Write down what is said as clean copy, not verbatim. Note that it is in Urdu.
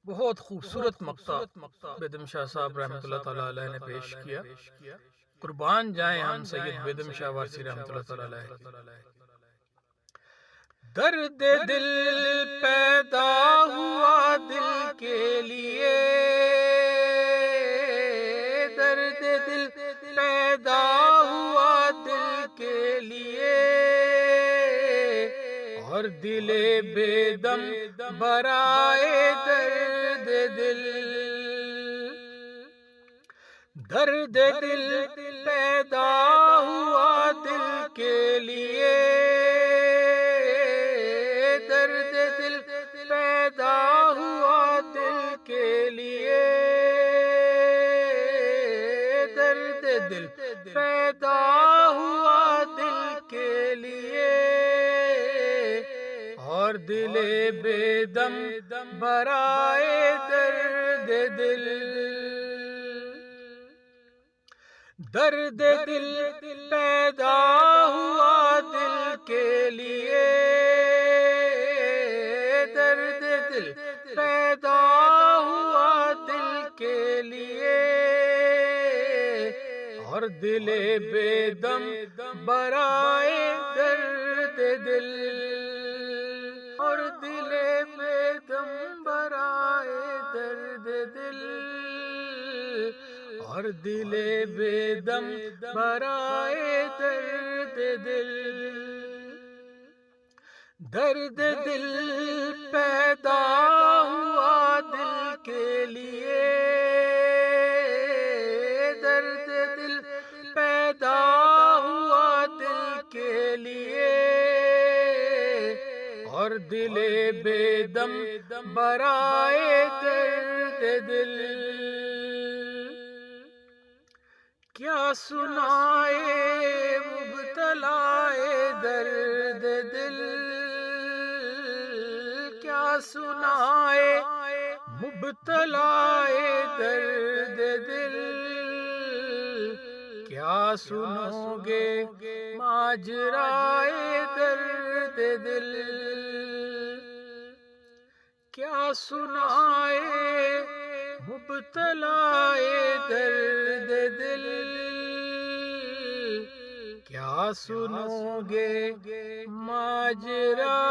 بہت خوبصورت مقطع بیدم شاہ صاحب رحمۃ اللہ تعالی علیہ نے پیش کیا۔ قربان جائیں ہم سید بیدم شاہ وارسی رحمۃ اللہ تعالی علیہ۔ درد دل پیدا ہوا دل کے لیے، درد دل پیدا ہوا دل کے لیے، اور دل بیدم برائے درد دل، درد دل پیدا ہوا دل کے لیے، درد دل پیدا ہوا دل کے لیے، درد دل پیدا ہوا دل کے لیے، اور دل بیدم برائے درد دل، درد دل پیدا ہوا دل کے لیے، درد دل پیدا ہوا دل کے لیے، اور دل بیدم برائے درد دل، اور دل بیدم برائے درد دل، اور دل بیدم برائے درد دل، درد دل پیدا ہوا دل کے لیے، درد دل پیدا ہوا دل کے لیے، اور دل بیدم برائے درد دل، کیا سنائے مبتلائے درد دل، کیا سنائے مبتلائے درد دل، کیا سنو گے ماجرائے درد دل، کیا سنائے مبتلائے درد دل، کیا سنو گے ماجرائے